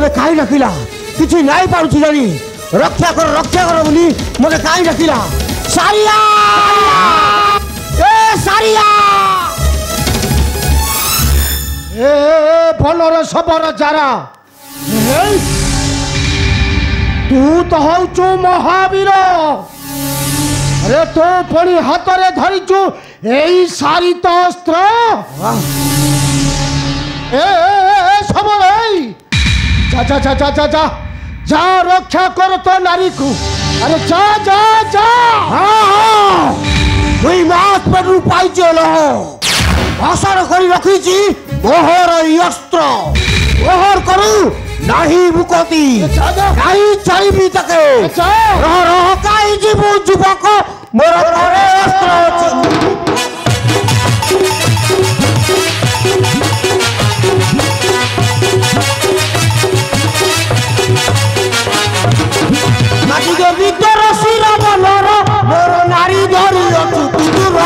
मते काई डाकिला किछि नाइ पाउछि जानी रक्षा कर बोली मते काई डाकिला सारिया ए सारिया ए भलर सबर जारा तू तो हौचु महावीर अरे तो पड़ी हाथ रे धरिचु एई सारित अस्त्र ए सबल एई जा जा जा जा जा जा जा रक्षा कर तो नारी को अरे जा जा जा हां कोई मात पर रुपाई चलो आशा करी रखीची मोहर अस्त्र मोहर करू नहीं मुकती नहीं चाहिए तके रह रह काई जीवु युवक मोर घरे अस्त्र अछि माटी के भीतर सिरा बनर मोर नारी धरि अछु तुदुर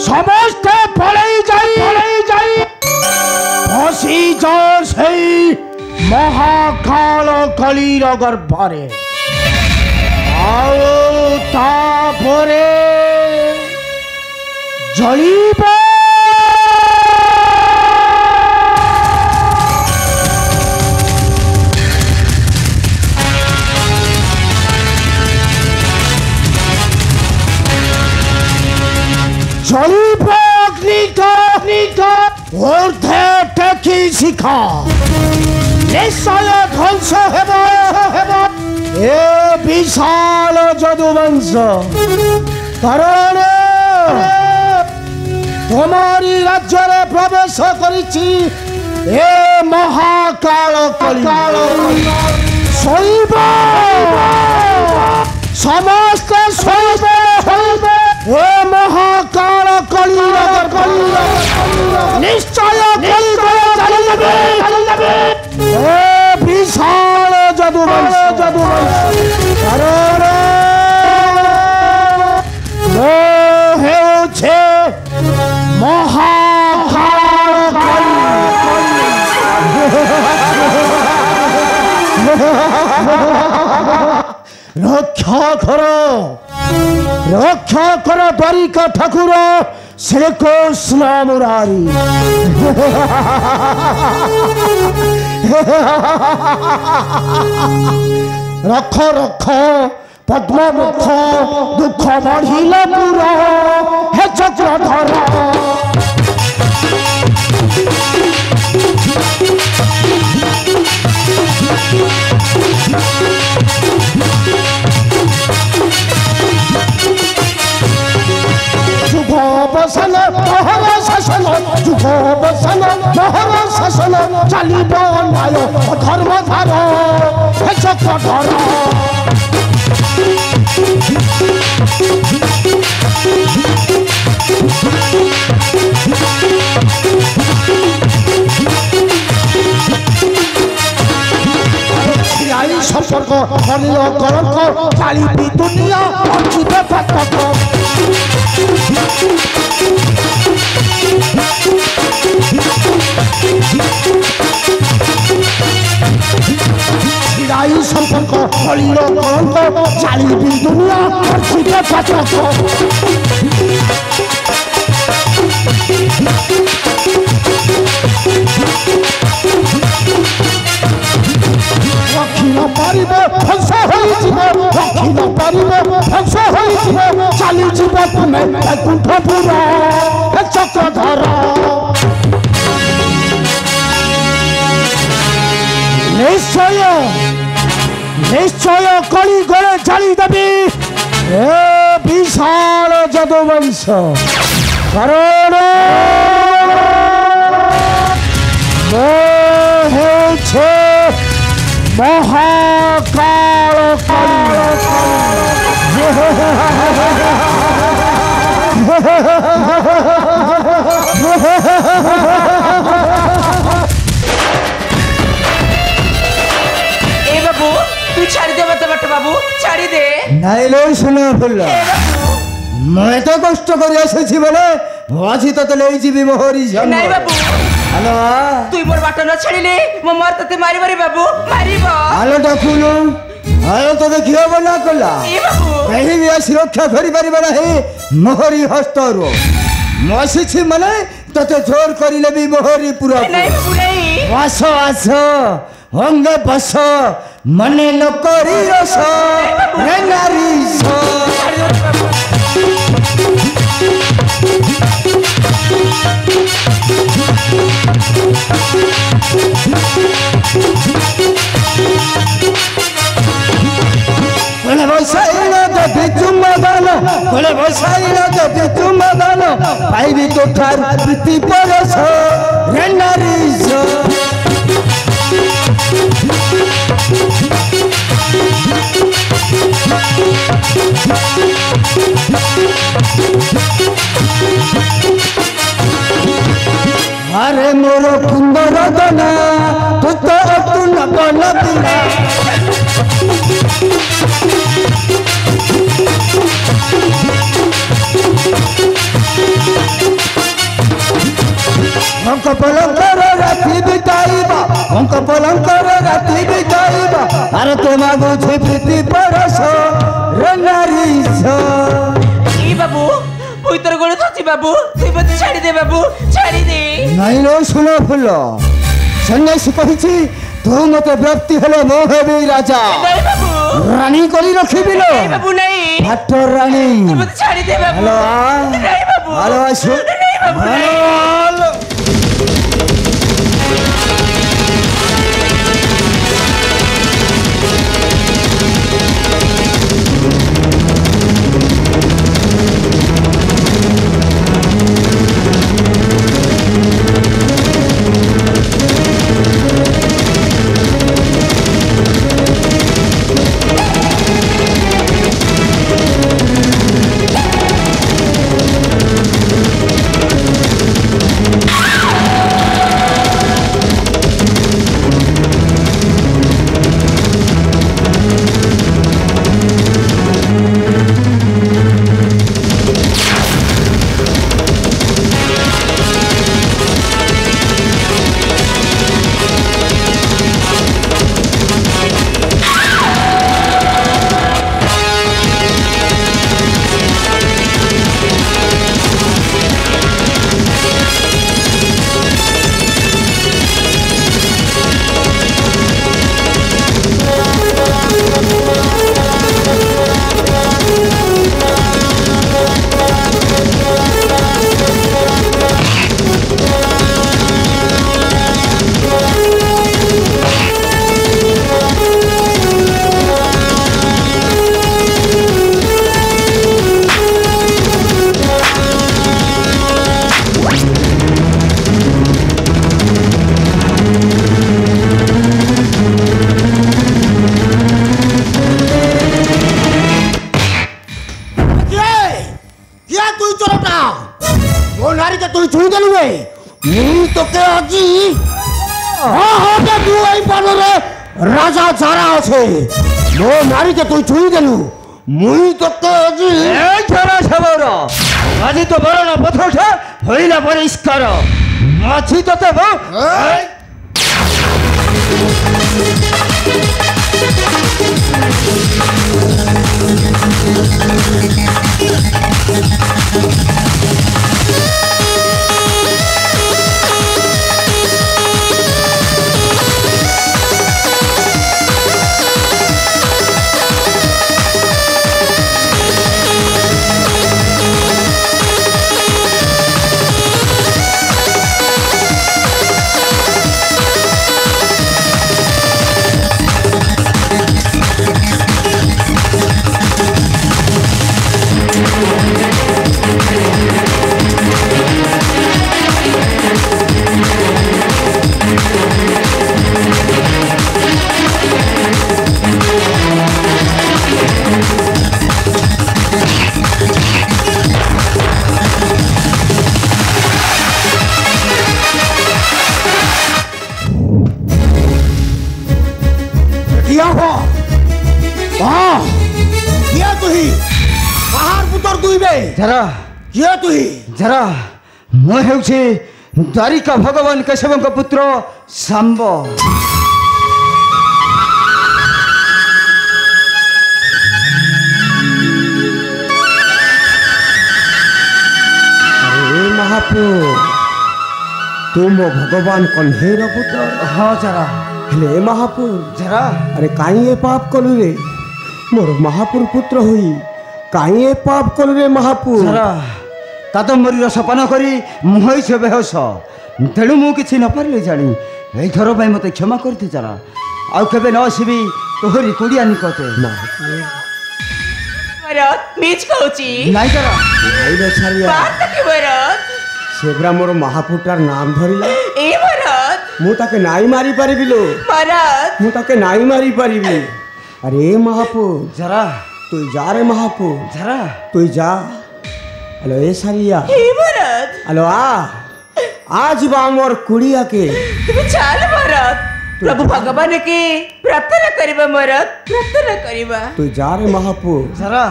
समस्ते पलई जाई फसी जा से महाकाल कलीर गर्भरे आओ तापरे जलिब ऊर्ध्वे टेकी शिखा निश्चय ध्वंस हेब ए विशाल जदुवंश कारण तुम्हारी राज्य रे प्रवेश करिछि ए महाकाल कली शैव समस्त शैव ए महाकाल कली निश्चय ए विशाल जदुवंश कारण हेउछे महाकाल रक्षा कर द्वारिका ठाकुर श्री कृष्ण मुरारी रख पद्ममुख दुख बढ़िला पूरा हे चक्रधर जुगोबसन मोहर शासन जुगोबसन मोहर शासन चलिब न्याय धर्मधार हे चक्रधर संपर्क अनिल कलंक चाली दुनिया अर्जित पातक चिराई संपर्क अनिल कलंक चाली दुनिया अर्जित पातक रखी न पारिबे ध्वंस होइजिबे रखी न पारिबे ध्वंस होइजिबे चाली जिबे तुमे बैकुंठपुर हे चक्रधर निश्चय कली गले जाली देबी ए विशाल जदुवंश कारण हेउछे महाकाल নাইলে শুনে ফুল মই তো কষ্ট করে এসেছি বলে আজি তো লই যাবি মোহরি নাই বাবু হ্যালো তুই মোর বাটন ছাড়িলে মো মার তোতে মারিবারে বাবু মারিব আলোটা খুলু আলো তো দেখি হব না কলা এ বাবু কেহি বি সুরক্ষা করি পারিবে না হে মোহরি হস্তরু মসিছি মানে তোতে জোর করিলে বি মোহরি পুরা নাই বাবু নাই আসো আসো অঙ্গে বস মনে ন করি রস রে নারী কোলে বসাইল যদি চুম্মা দানো কোলে বসাইল যদি চুম্মা দানো পাইবি তোঠার প্রীতি পরশ রে নারী আরে মোর কুন্দর দানা তুই তো অতুল বল দিলা অঙ্ক পলঙ্কর রাতি বিতাইবা অঙ্ক পলঙ্কর রাতি বিতাইবা আর তোমা বুঝি প্রীতি পরশ রে নারী এ বাবু ওই তোর গড়ে ধরছি বাবু তুই বলতে ছাড়ি দে বাবু ছাড়ি দে নাইল শুনো ফুল সন্ন্যাসী কহিছি তু মতে ব্যক্তি হলে মোহ হেবি রাজা নাই বাবু রানী করি রখিবিল নাই বাবু নাই ভাট্টর রানী তুই বলতে ছাড়ি দে বাবু হ্যালো নাই বাবু হ্যালো আসো নাই বাবু নাই হ্যালো তুই ছুঁই দেলু রে তোকে আজি তুই এই পানরে রাজা যারা আছে মো নারীকে তুই ছুঁই দেলু মুই তোকে আজি এই ছাড়া সবর আজি তো বড় না পথটা হইলা পরিষ্কার মাছি তোতে तुही बाहर पुतर दुईबे जरा किए तुही जरा ମୁଁ ହେଉଛି ଦ୍ୱାରିକା ଭଗବାନ କେଶବଙ୍କ ପୁତ୍ର ଶାମ୍ବ। अरे महापुर तू मो भगवान कन्हेर पुत्र ହଁ जरा हेले महापुर जरा अरे काई ए पाप कलु रे मोर महापुर पुत्र हुई काई ए पाप कलु रे महापुर जरा କାଦମ୍ବରୀର ସପାନ କରି ମୁଁ ହୋଇଛି ବେହୋସ। ତେଣୁ ମୁଁ କିଛି ନ ପାରିଲି ଜାଣି ଏଇଥର ପାଇଁ ମୋତେ କ୍ଷମା କରିଦେ ଜରା। ଆଉ କେବେ ନ ଆସିବି ତୋହରି କୁଡ଼ିଆ ନିକଟେ। ମରଦ ମିଛ କହୁଛି ନାଇଁ ଜରା ନାଇଁ रे छारिया ବାତ କି ମରଦ सेब्रा मोर महापुटार नाम धरिला ଏ ମରଦ मु ताके नाई मारी पारिबि लो ମରଦ मु ताके नाई मारी पारिबि। अरे महापुर जरा तू जा रे महापुर जरा तू जा हेलो ए सारिया ଏ ମରଦ हेलो आज बा मोर कुड़िया के তুমি ଚାଲ ମରଦ ପ୍ରଭୁ ଭଗବାନ କି ପ୍ରାର୍ଥନା କରିବା ମରଦ ପ୍ରାର୍ଥନା କରିବା तू जा रे महापुर जरा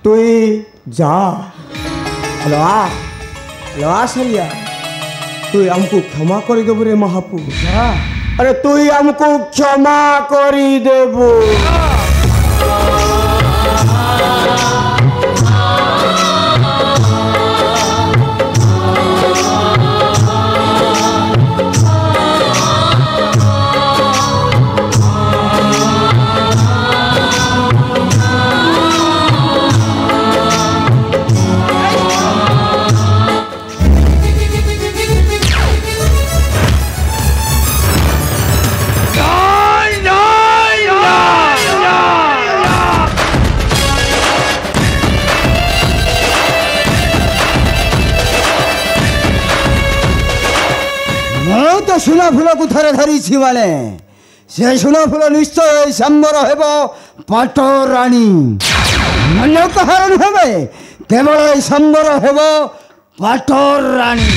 तू जा हेलो सारिया तू हमको क्षमा कर देबो रे महापुर जरा अरे तू हमको क्षमा कर देबो। ସୁନା ଫୁଲକୁ ଥରେ ଧରିଛି ମାନେ ସେ ସୁନା ଫୁଲ ନିଶ୍ଚୟ ଶାମ୍ବର ହେବ ପାଟ ରାଣୀ। ଅନ୍ୟ କାହାର ନୁହେଁ କେବଳ ଏ ଶାମ୍ବର ହେବ ପାଟ ରାଣୀ।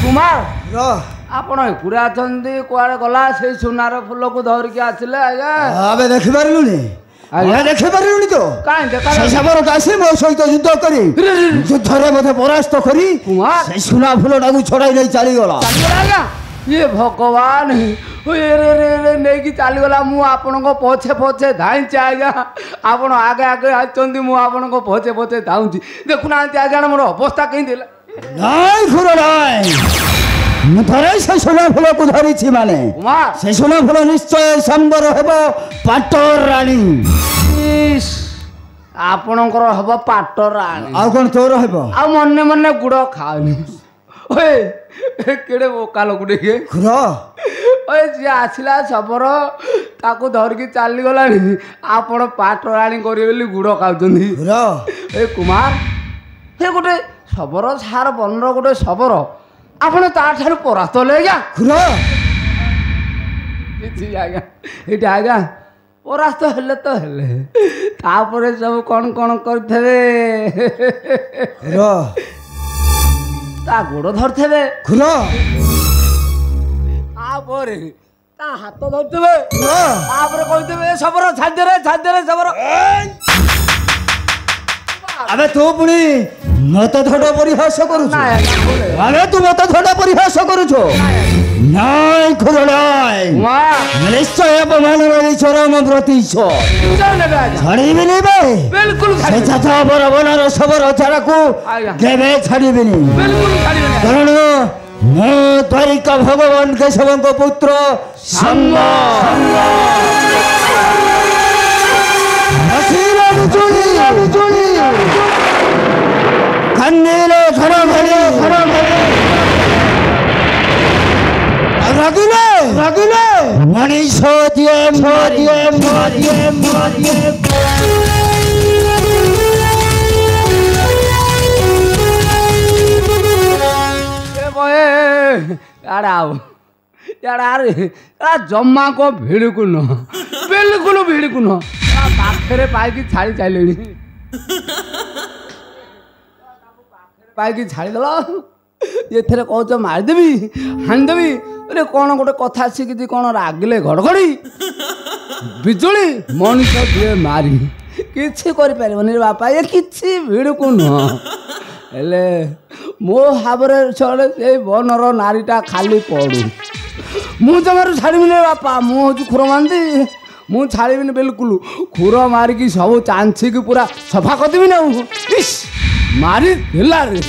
कुमार ଆପଣ ଏକୁଟିଆ ଅଛନ୍ତି କୁଆଡ଼େ ଗଲା ସେଇ ସୁନାର ଫୁଲକୁ ଧରିକି ଆସିଲେ ଆଜ୍ଞା। ଆବେ ଦେଖିପାରିଲୁନି ଆଜ୍ଞା ଦେଖିପାରିଲୁନି ତ କାହିଁ ଦେଖା ସେ ଶାମ୍ବରଟା ଆସି ମୋ ସହିତ ଯୁଦ୍ଧ କରି ଯୁଦ୍ଧରେ ମୋତେ ପରାସ୍ତ କରି କୁମାର ସେ ସୁନା ଫୁଲଟାକୁ ଛଡ଼ାଇ ନେଇ ଚାଲିଗଲା। ଆଜ୍ଞା ଇଏ ଭଗବାନ ନେଇକି ଚାଲିଗଲା। ମୁଁ ଆପଣଙ୍କ ପଛେ ପଛେ ଧାଇଁଛି ଆଜ୍ଞା। ଆପଣ ଆଗେ ଆଗେ ଆସିଛନ୍ତି ମୁଁ ଆପଣଙ୍କ ପଛେ ପଛେ ଧାଉଁଛି। ଦେଖୁନାହାନ୍ତି ଆଜ୍ଞା ମୋର ଅବସ୍ଥା କେମିତି ହେଲା। ନାଇଁ ଖୁର ନାଇଁ ମୁଁ ଥରେ ସେ ସୁନା ଫୁଲକୁ ଧରିଛି ମାନେ କୁମାର ସେ ସୁନା ଫୁଲ ନିଶ୍ଚୟ ଶାମ୍ବର ହେବ ପାଟ ରାଣୀ। ଆପଣଙ୍କର ହବ ପାଟ ରାଣୀ ଆଉ କ'ଣ ତୋର ହେବ? ଆଉ ମନେ ମନେ ଗୁଡ଼ ଖାଉନି। ଓଏ କେଡ଼େ ବୋକା ଲୋକ ଟିକେ ଖୁର ଓଏ ଯିଏ ଆସିଲା ଶବର ତାକୁ ଧରିକି ଚାଲିଗଲାଣି। ଆପଣ ପାଟ ରାଣୀ କରିବେ ବୋଲି ଗୁଡ଼ ଖାଉଛନ୍ତି। ଖୁର ଏ କୁମାର ସେ ଗୋଟେ ଶବର ସାର ବନର ଗୋଟେ ଶବର ଆପଣ ତାଠାରୁ ପରାସ୍ତ ହେଲେ ଆଜ୍ଞା। ଖୁର କିଛି ଆଜ୍ଞା ଏଇଠି ଆଜ୍ଞା ପରାସ୍ତ ହେଲେ ତ ହେଲେ ତାପରେ ସବୁ କ'ଣ କ'ଣ କରିଥିବେ। ଖୁର ତା ଗୋଡ଼ ଧରିଥିବେ ଖୁର ତାପରେ ତା ହାତ ଧରିଥିବେ ଖୁର ତାପରେ କହିଥିବେ ଶବର ଛାଡ଼ିଦେରେ ଛାଡ଼ିଦେରେ ଶବର। ଆବେ ତୁ ପୁଣି ମତେ ଧଡ଼ ପରିହାସ କରୁଛୁ? ନାଇଁ ଆଜ୍ଞା ବୋଲେ ଆବେ ତୁ ମତେ ଧଡ଼ ପରିହାସ କରୁଛୁ? ନାଇଁ ଖୁର ନାଇଁ ନିଶ୍ଚୟ ଅପମାନର ଚରମ ପ୍ରତିଶୋଧ ନେବେ ଆଜ୍ଞା ଛାଡ଼ିବିନି ବେ। ବିଲକୁଲ ସେ ଛାଡ଼ିବେନି ଚାଚା ବନର ଶବର ଚାରାକୁ ଆଜ୍ଞା। କେବେ ଛାଡ଼ିବିନି। ବିଲକୁଲ ଛାଡ଼ିବେନି କାରଣ ମୁଁ ଦ୍ୱାରିକା ଭଗବାନ କେଶବଙ୍କ ପୁତ୍ର ଶାମ୍ବ। କାନ୍ଦିଲେ ଘର ଘରେ ରାଗିଲେ ମଣିଷ ଦିଏ यार आओ यार अरे जमा को भिड़कु न बिल्कुल भिड़कु न पाखे पाई छाड़ी चल पाई छाड़ीदेल ଏଥିରେ କହୁଛ ମାରିଦେବି ହାଣିଦେବି ଆରେ କ'ଣ ଗୋଟେ କଥା ଶିଖିଛି କ'ଣ ରାଗିଲେ ଘଡ଼ଘଡ଼ି ବିଜୁଳି ମଣିଷ ଦିଏ ମାରି କିଛି କରିପାରିବନି ରେ ବାପା ଏ କିଛି ଭିଡ଼କୁ ନୁହଁ ହେଲେ ମୋ ଭାବରେ ସେଇ ବନର ନାରୀଟା ଖାଲି ପଡ଼ୁ ମୁଁ ଜମାରୁ ଛାଡ଼ିବିନି ରେ ବାପା ମୁଁ ହେଉଛି ଖୁର ମାନ୍ତି ମୁଁ ଛାଡ଼ିବିନି ବିଲକୁଲ ଖୁର ମାରିକି ସବୁ ଚାଞ୍ଚିକି ପୁରା ସଫା କରିଦେବି ନା ଇସ୍ ମାରି ଦେଲା ରେ